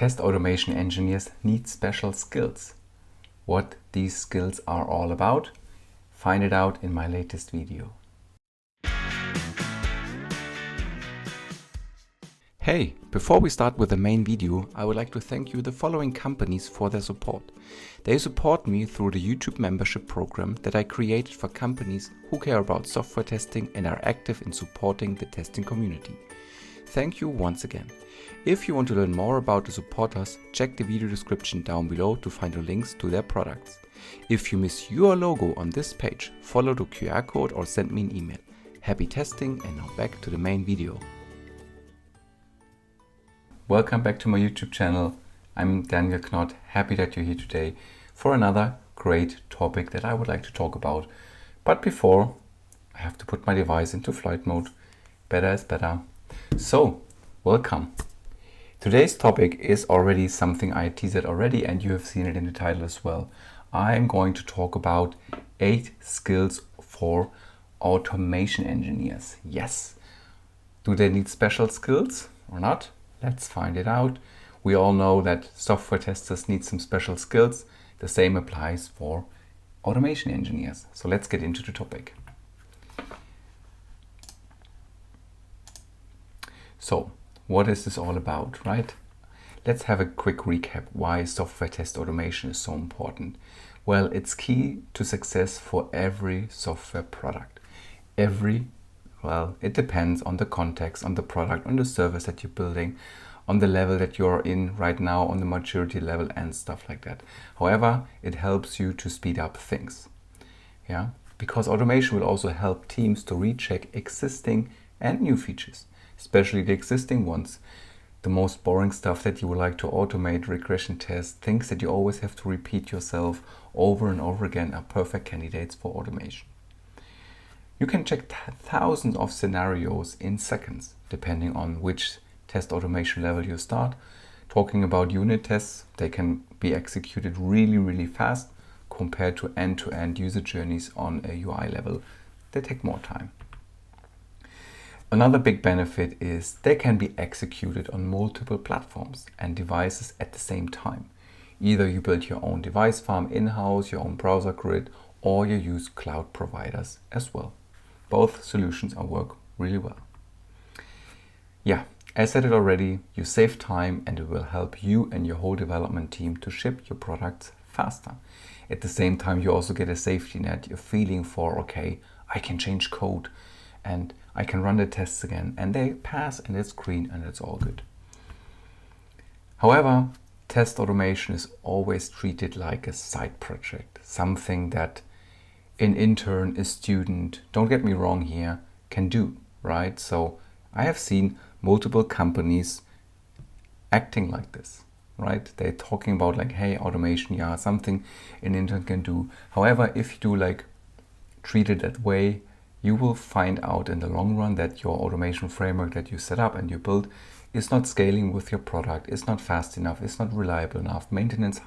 Test automation engineers need special skills. What these skills are all about, find it out in my latest video. Hey, before we start with the main video, I would like to thank you the following companies for their support. They support me through the YouTube membership program that I created for companies who care about software testing and are active in supporting the testing community. Thank you once again. If you want to learn more about the supporters, check the video description down below to find the links to their products. If you miss your logo on this page, follow the QR code or send me an email. Happy testing, and now back to the main video. Welcome back to my YouTube channel. I'm Daniel Knott, happy that you're here today for another great topic that I would like to talk about. But before, I have to put my device into flight mode. Better is better. So, welcome. Today's topic is already something I teased already, and you have seen it in the title as well. I'm going to talk about 8 skills for automation engineers. Yes. Do they need special skills or not? Let's find it out. We all know that software testers need some special skills. The same applies for automation engineers. So let's get into the topic. So, what is this all about, right? Let's have a quick recap why software test automation is so important. Well, it's key to success for every software product. It depends on the context, on the product, on the service that you're building, on the level that you're in right now, on the maturity level and stuff like that. However, it helps you to speed up things. Yeah, because automation will also help teams to recheck existing and new features, especially the existing ones. The most boring stuff that you would like to automate, regression tests, things that you always have to repeat yourself over and over again, are perfect candidates for automation. You can check thousands of scenarios in seconds, depending on which test automation level you start. Talking about unit tests, they can be executed really fast compared to end-to-end user journeys on a UI level. They take more time. Another big benefit is they can be executed on multiple platforms and devices at the same time. Either you build your own device farm in-house, your own browser grid, or you use cloud providers as well. Both solutions work really well. Yeah, I said it already, you save time and it will help you and your whole development team to ship your products faster. At the same time, you also get a safety net, you're feeling for, okay, I can change code and I can run the tests again and they pass and it's green and it's all good. However, test automation is always treated like a side project, something that an intern, a student, don't get me wrong here, can do, right? So I have seen multiple companies acting like this, right? They're talking about like, hey, automation, yeah, something an intern can do. However, if you do treat it that way, you will find out in the long run that your automation framework that you set up and you build is not scaling with your product, it's not fast enough, it's not reliable enough, maintenance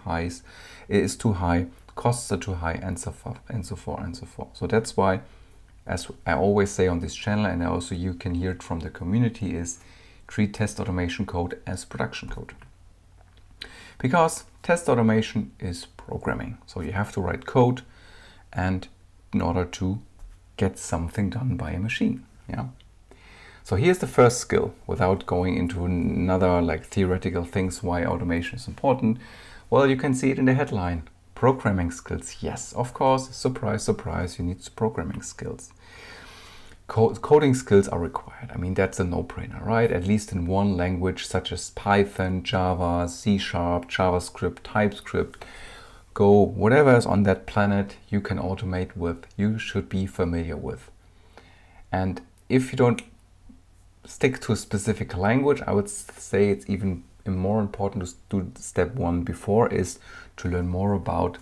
is too high, costs are too high, and so forth and so forth and so forth. So that's why, as I always say on this channel, and also you can hear it from the community, is treat test automation code as production code. Because test automation is programming. So you have to write code and in order to get something done by a machine. Yeah. So here's the first skill, without going into another theoretical things why automation is important. Well, you can see it in the headline. Programming skills. Yes, of course, surprise, surprise, you need programming skills. Coding skills are required. I mean, that's a no-brainer, right? At least in one language such as Python, Java, C#, JavaScript, TypeScript, Go, whatever is on that planet you can automate with, you should be familiar with. And if you don't stick to a specific language, I would say it's even more important to do step 1 before, is to learn more about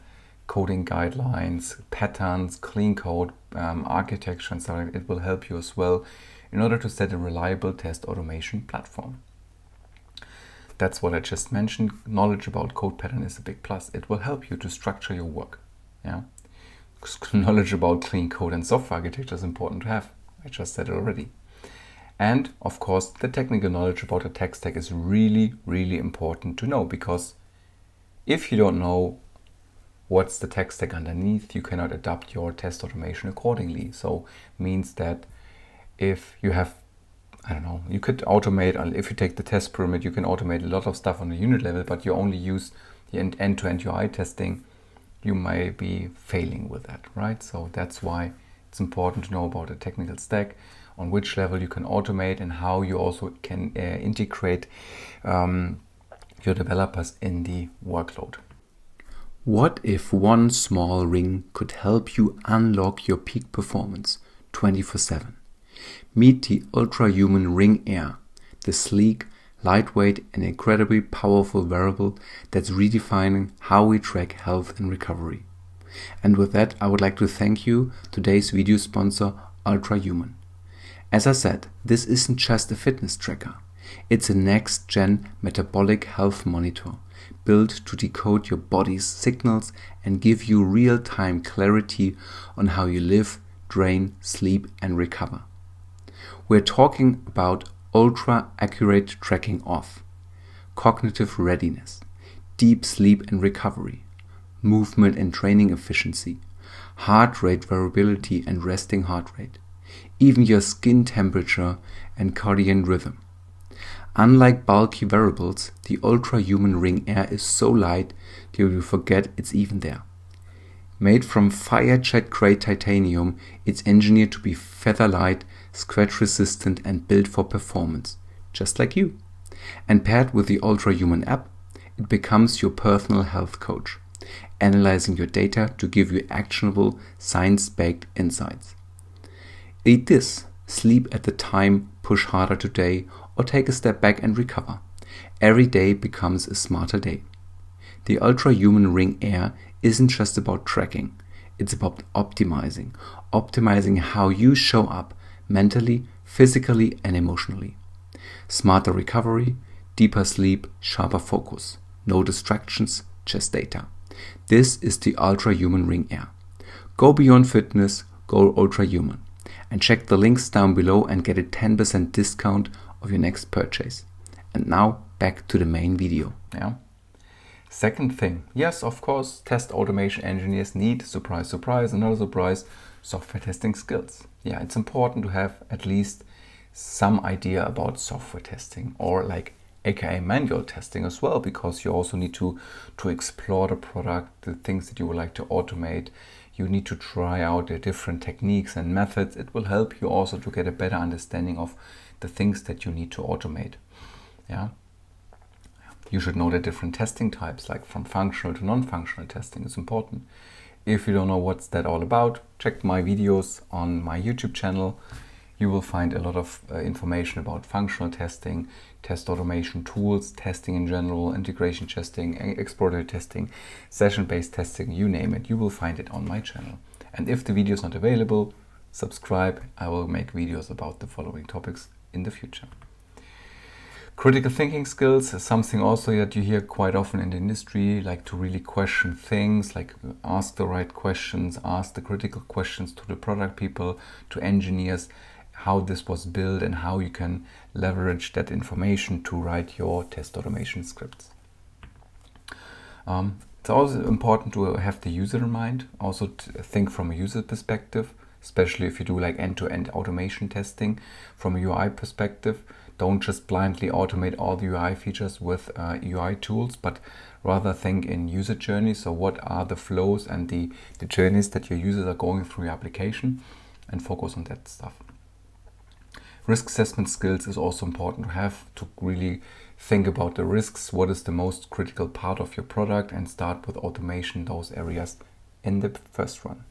coding guidelines, patterns, clean code, architecture and stuff. It will help you as well in order to set a reliable test automation platform. That's what I just mentioned. Knowledge about code pattern is a big plus. It will help you to structure your work. Yeah, knowledge about clean code and software architecture is important to have. I just said it already. And of course, the technical knowledge about the tech stack is really, really important to know, because if you don't know what's the tech stack underneath, you cannot adapt your test automation accordingly. So means that if you have, I don't know, you could automate, if you take the test pyramid, you can automate a lot of stuff on the unit level, but you only use the end-to-end UI testing, you may be failing with that, right? So that's why it's important to know about the technical stack, on which level you can automate, and how you also can integrate your developers in the workload. What if one small ring could help you unlock your peak performance 24/7? Meet the ultra-human Ring Air, the sleek, lightweight and incredibly powerful wearable that's redefining how we track health and recovery. And with that, I would like to thank you, today's video sponsor, Ultrahuman. As I said, this isn't just a fitness tracker. It's a next-gen metabolic health monitor built to decode your body's signals and give you real-time clarity on how you live, drain, sleep and recover. We're talking about ultra-accurate tracking of cognitive readiness, deep sleep and recovery, movement and training efficiency, heart rate variability and resting heart rate, even your skin temperature and circadian rhythm. Unlike bulky wearables, the Ultrahuman Ring Air is so light that you will forget it's even there. Made from fire-jet grade titanium, it's engineered to be feather light, scratch resistant and built for performance, just like you. And paired with the Ultrahuman app, it becomes your personal health coach, analyzing your data to give you actionable, science-backed insights. Eat this, sleep at the time, push harder today, or take a step back and recover. Every day becomes a smarter day. The Ultrahuman Ring Air isn't just about tracking, it's about optimizing how you show up mentally, physically and emotionally. Smarter recovery, deeper sleep, sharper focus, no distractions, just data. This is the Ultrahuman Ring Air. Go beyond fitness, go Ultrahuman. And check the links down below and get a 10% discount of your next purchase. And now back to the main video. Yeah. Second thing, yes, of course, test automation engineers need, surprise, surprise, another surprise, software testing skills. Yeah, it's important to have at least some idea about software testing, or like aka manual testing as well, because you also need to explore the product, the things that you would like to automate. You need to try out the different techniques and methods. It will help you also to get a better understanding of the things that you need to automate. Yeah. You should know the different testing types, like from functional to non-functional testing is important. If you don't know what's that all about, check my videos on my YouTube channel. You will find a lot of information about functional testing, test automation tools, testing in general, integration testing, exploratory testing, session-based testing, you name it. You will find it on my channel. And if the video is not available, subscribe. I will make videos about the following topics in the future. Critical thinking skills is something also that you hear quite often in the industry, like to really question things, like ask the right questions, ask the critical questions to the product people, to engineers, how this was built and how you can leverage that information to write your test automation scripts. It's also important to have the user in mind, also to think from a user perspective, especially if you do like end-to-end automation testing from a UI perspective. Don't just blindly automate all the UI features with UI tools, but rather think in user journeys. So what are the flows and the journeys that your users are going through your application, and focus on that stuff. Risk assessment skills is also important to have, to really think about the risks, what is the most critical part of your product, and start with automation those areas in the first run.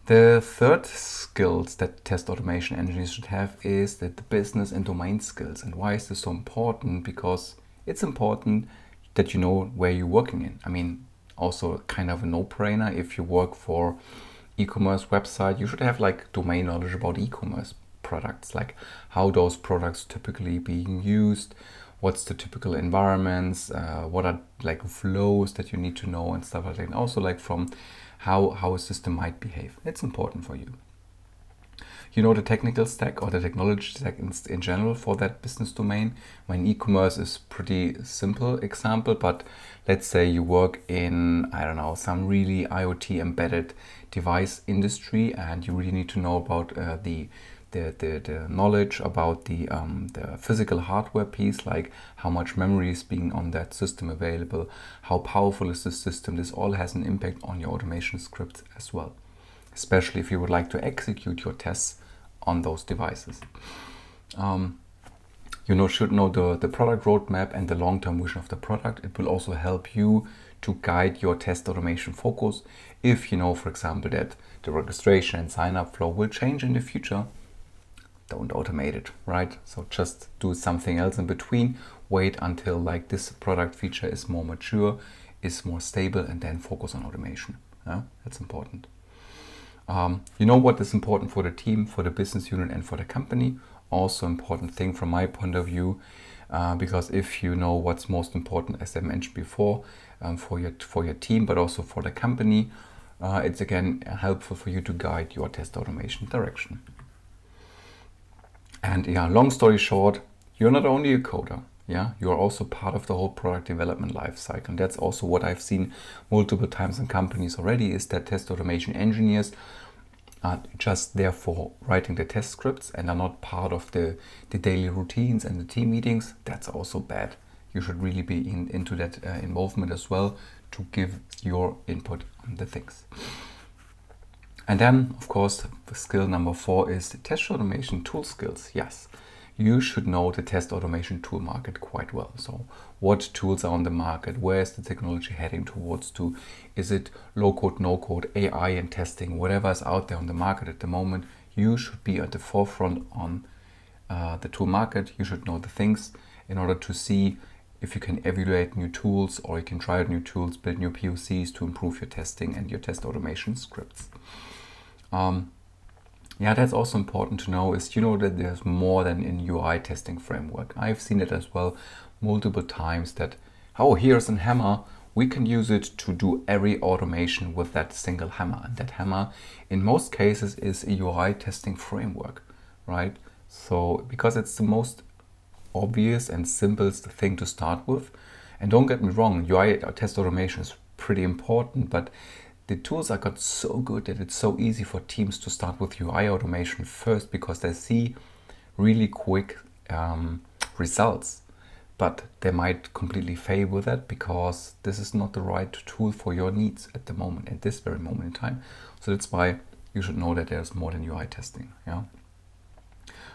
The third skills that test automation engineers should have is the business and domain skills. And why is this so important? Because it's important that you know where you're working in. I mean, also kind of a no-brainer. If you work for e-commerce website, you should have like domain knowledge about e-commerce products, like how those products typically being used, what's the typical environments, what are like flows that you need to know and stuff like that. And also like from how a system might behave. It's important for you. You know the technical stack or the technology stack in general for that business domain. When e-commerce is pretty simple example, but let's say you work in, I don't know, some really IoT embedded device industry, and you really need to know about the knowledge about the physical hardware piece, like how much memory is being on that system available, how powerful is the system. This all has an impact on your automation scripts as well, especially if you would like to execute your tests on those devices. You should know the product roadmap and the long-term vision of the product. It will also help you to guide your test automation focus. If you know, for example, that the registration and sign-up flow will change in the future, don't automate it, right? So just do something else in between. Wait until like this product feature is more mature, is more stable, and then focus on automation. Yeah? That's important. You know what is important for the team, for the business unit, and for the company. Also important thing from my point of view, because if you know what's most important, as I mentioned before, for your team, but also for the company, it's again helpful for you to guide your test automation direction. And yeah, long story short, you're not only a coder, yeah, you're also part of the whole product development life cycle. And that's also what I've seen multiple times in companies already, is that test automation engineers are just there for writing the test scripts and are not part of the daily routines and the team meetings. That's also bad. You should really be into that involvement as well, to give your input on the things. And then, of course, the skill number 4 is the test automation tool skills. Yes, you should know the test automation tool market quite well. So what tools are on the market? Where is the technology heading towards to? Is it low code, no code, AI and testing, whatever is out there on the market at the moment? You should be at the forefront on the tool market. You should know the things in order to see if you can evaluate new tools, or you can try out new tools, build new POCs to improve your testing and your test automation scripts. Yeah, that's also important to know, is that there's more than an UI testing framework. I've seen it as well multiple times that, oh, here's a hammer, we can use it to do every automation with that single hammer. And that hammer, in most cases, is a UI testing framework, right? So, because it's the most obvious and simplest thing to start with. And don't get me wrong, UI test automation is pretty important, but the tools are got so good that it's so easy for teams to start with UI automation first, because they see really quick results. But they might completely fail with that because this is not the right tool for your needs at the moment, at this very moment in time. So that's why you should know that there's more than UI testing. Yeah.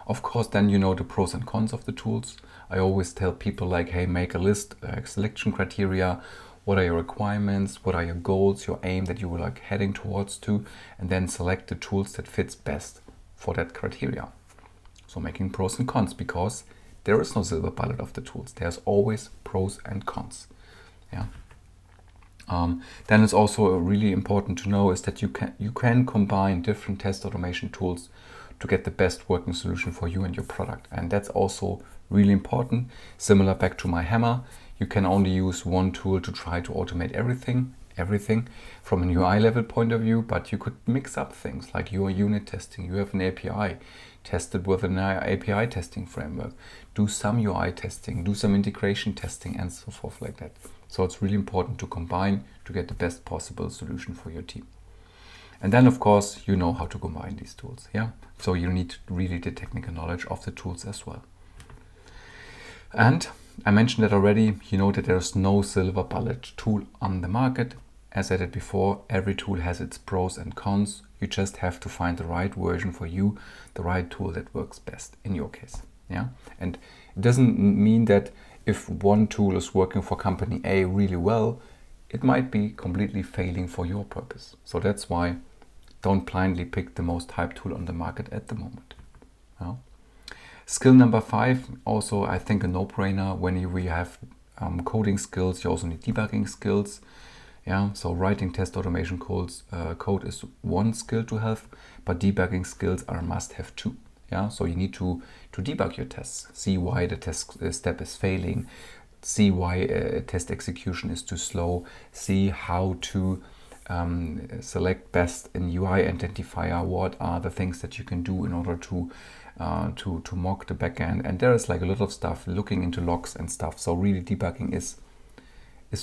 Of course, then you know the pros and cons of the tools. I always tell people, like, hey, make a list, selection criteria. What are your requirements? What are your goals, your aim that you were like heading towards to? And then select the tools that fits best for that criteria. So making pros and cons, because there is no silver bullet of the tools. There's always pros and cons. Yeah. Then it's also really important to know is that you can combine different test automation tools to get the best working solution for you and your product. And that's also really important. Similar back to my hammer, you can only use one tool to try to automate everything from an UI level point of view, but you could mix up things like your unit testing. You have an API, test it with an API testing framework, do some UI testing, do some integration testing, and so forth like that. So it's really important to combine to get the best possible solution for your team. And then, of course, you know how to combine these tools. Yeah. So you need really the technical knowledge of the tools as well. And I mentioned that already, you know that there's no silver bullet tool on the market. As I said before, every tool has its pros and cons. You just have to find the right version for you, the right tool that works best in your case. Yeah. And it doesn't mean that if one tool is working for company A really well, it might be completely failing for your purpose. So that's why don't blindly pick the most hyped tool on the market at the moment. Yeah. Skill number 5, also I think a no-brainer. When you have coding skills, you also need debugging skills. Yeah, so writing test automation code is one skill to have, but debugging skills are a must-have too. Yeah, so you need to debug your tests, see why the test step is failing, see why test execution is too slow, see how to select best in UI identifier what are the things that you can do in order to mock the backend. And there is like a lot of stuff looking into logs and stuff. So really debugging is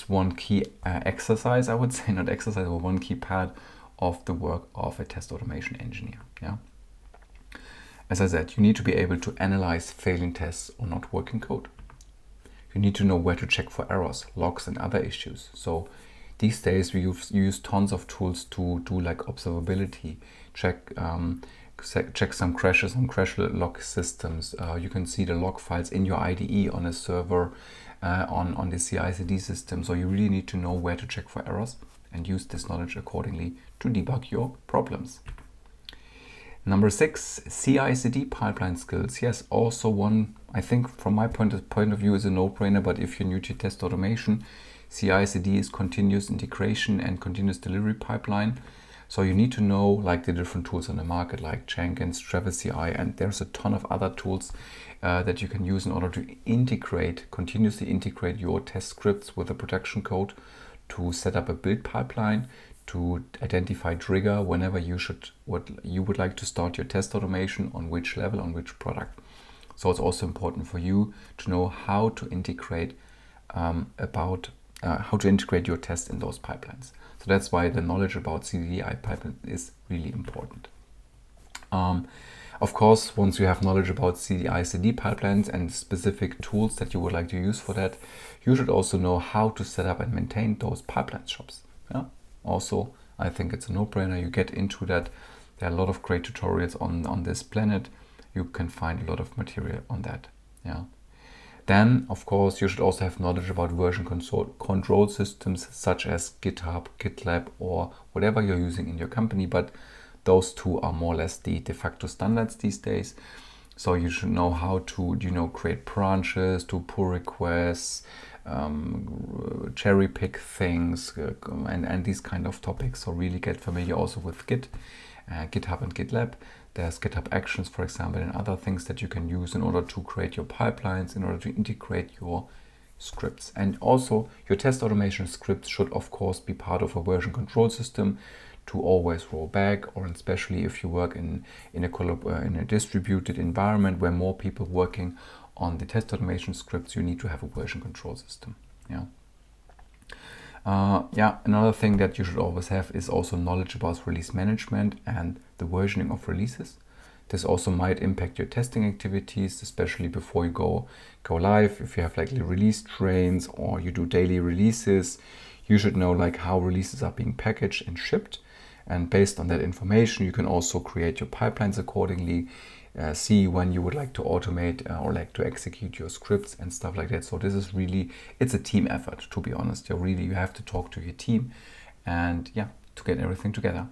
one key exercise, I would say, not exercise, but one key part of the work of a test automation engineer. Yeah. As I said, you need to be able to analyze failing tests or not working code. You need to know where to check for errors, logs, and other issues. So these days we use tons of tools to do like observability, check some crashes on crash log systems. You can see the log files in your IDE on a server, on the CICD system. So you really need to know where to check for errors and use this knowledge accordingly to debug your problems. Number 6, CICD pipeline skills. Yes, also one, I think from my point of view is a no-brainer, but if you're new to test automation, CICD is continuous integration and continuous delivery pipeline. So you need to know like the different tools on the market like Jenkins, Travis CI, and there's a ton of other tools that you can use in order to continuously integrate your test scripts with the production code to set up a build pipeline, to identify trigger whenever you would like to start your test automation, on which level, on which product. So it's also important for you to know how to integrate your test in those pipelines. So that's why the knowledge about CICD pipeline is really important. Of course, once you have knowledge about CICD pipelines and specific tools that you would like to use for that, you should also know how to set up and maintain those pipeline shops. Yeah? Also, I think it's a no-brainer. You get into that. There are a lot of great tutorials on this planet. You can find a lot of material on that. Yeah. Then, of course, you should also have knowledge about version control systems such as GitHub, GitLab, or whatever you're using in your company. But those two are more or less the de facto standards these days. So you should know how to, create branches, to pull requests, cherry pick things, and these kind of topics. So really get familiar also with GitHub and GitLab. There's GitHub Actions, for example, and other things that you can use in order to create your pipelines, in order to integrate your scripts. And also your test automation scripts should of course be part of a version control system to always roll back, or especially if you work in a distributed environment where more people working on the test automation scripts, you need to have a version control system. Another thing that you should always have is also knowledge about release management and the versioning of releases. This also might impact your testing activities, especially before you go live. If you have like release trains or you do daily releases, you should know like how releases are being packaged and shipped. And based on that information, you can also create your pipelines accordingly, see when you would like to automate or like to execute your scripts and stuff like that. So this is really, it's a team effort, to be honest. You have to talk to your team and to get everything together.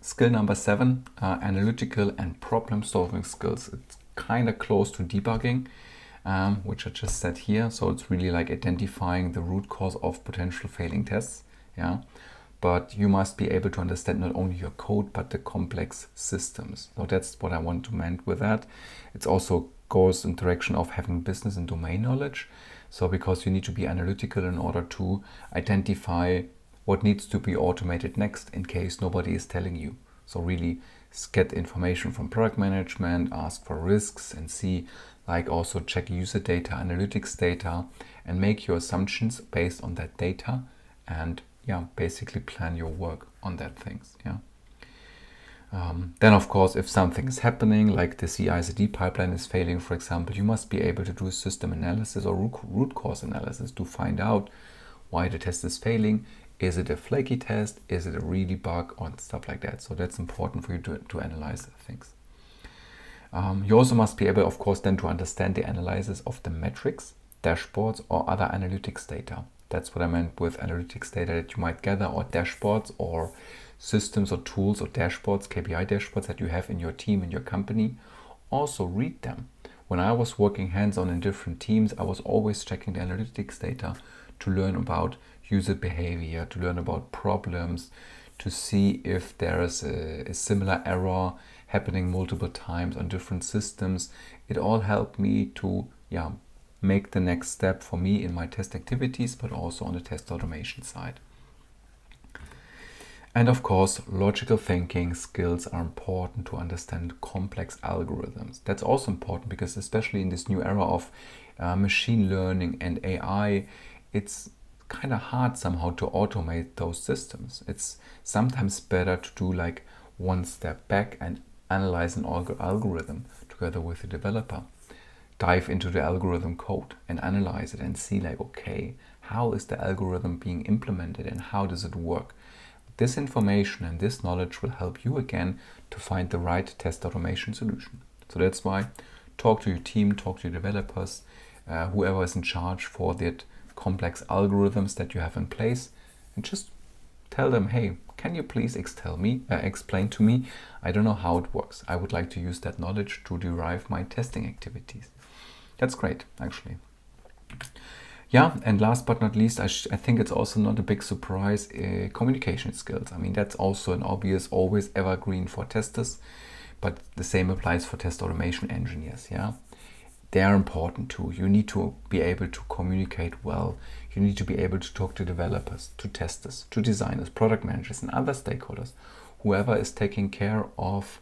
Skill number 7, analytical and problem solving skills. It's kind of close to debugging, which I just said here. So it's really like identifying the root cause of potential failing tests. But you must be able to understand not only your code, but the complex systems. So that's what I want to mean with that. It also goes in the direction of having business and domain knowledge. So because you need to be analytical in order to identify what needs to be automated next in case nobody is telling you. So really get information from product management, ask for risks, and see, like also check user data, analytics data, and make your assumptions based on that data, and basically plan your work on that things. Then of course, if something is happening, like the CICD pipeline is failing, for example, you must be able to do system analysis or root cause analysis to find out why the test is failing. Is it a flaky test? Is it a really bug, or stuff like that? So that's important for you to analyze things. You also must be able, of course, then to understand the analysis of the metrics, dashboards, or other analytics data. That's what I meant with analytics data that you might gather, or dashboards, or systems or tools or dashboards, KPI dashboards that you have in your team, in your company. Also read them. When I was working hands-on in different teams, I was always checking the analytics data to learn about user behavior, to learn about problems, to see if there is a similar error happening multiple times on different systems. It all helped me to make the next step for me in my test activities, but also on the test automation side. And of course, logical thinking skills are important to understand complex algorithms. That's also important because especially in this new era of machine learning and AI, it's kind of hard somehow to automate those systems. It's sometimes better to do like one step back and analyze an algorithm together with the developer. Dive into the algorithm code and analyze it and see like, okay, how is the algorithm being implemented and how does it work? This information and this knowledge will help you again to find the right test automation solution. So that's why talk to your team, talk to your developers, whoever is in charge for that complex algorithms that you have in place, and just tell them, hey, can you please explain to me? I don't know how it works. I would like to use that knowledge to derive my testing activities. That's great, actually. Yeah, and last but not least, I think it's also not a big surprise, communication skills. I mean, that's also an obvious, always evergreen for testers, but the same applies for test automation engineers, yeah? They are important too. You need to be able to communicate well. You need to be able to talk to developers, to testers, to designers, product managers, and other stakeholders, whoever is taking care of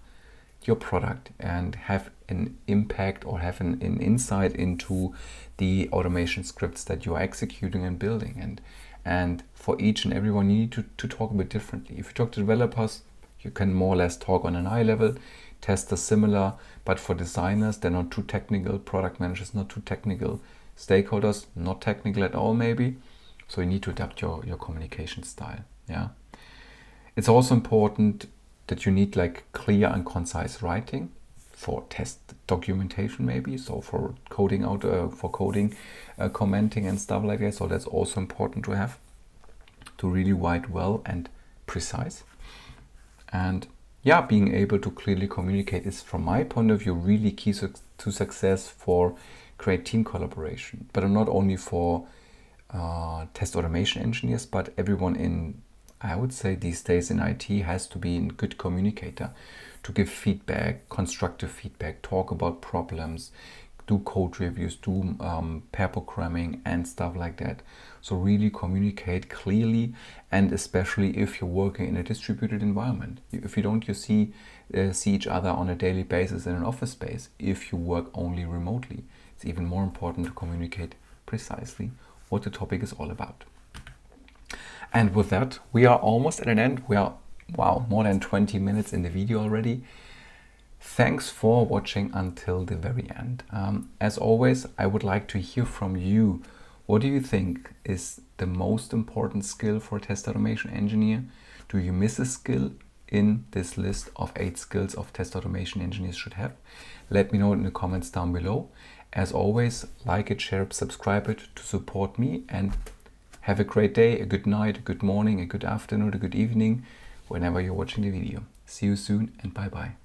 your product and have an impact or have an insight into the automation scripts that you are executing and building. And for each and everyone, you need to talk a bit differently. If you talk to developers, you can more or less talk on an eye level. Testers similar, but for designers, they're not too technical. Product managers, not too technical. Stakeholders, not technical at all, maybe. So you need to adapt your communication style. Yeah. It's also important that you need like clear and concise writing for test documentation, maybe. So for coding commenting and stuff like that. So that's also important to have, to really write well and precise. And yeah, being able to clearly communicate is, from my point of view, really key to success for great team collaboration. But not only for test automation engineers, but everyone in, I would say these days in IT, has to be a good communicator to give feedback, constructive feedback, talk about problems, do code reviews, do pair programming and stuff like that. So really communicate clearly, and especially if you're working in a distributed environment. If you don't see each other on a daily basis in an office space, if you work only remotely, it's even more important to communicate precisely what the topic is all about. And with that, we are almost at an end. We are, wow, more than 20 minutes in the video already. Thanks for watching until the very end. As always, I would like to hear from you. What do you think is the most important skill for a test automation engineer? Do you miss a skill in this list of 8 skills of test automation engineers should have? Let me know in the comments down below. As always, like it, share it, subscribe it to support me, and have a great day, a good night, a good morning, a good afternoon, a good evening, whenever you're watching the video. See you soon and bye-bye.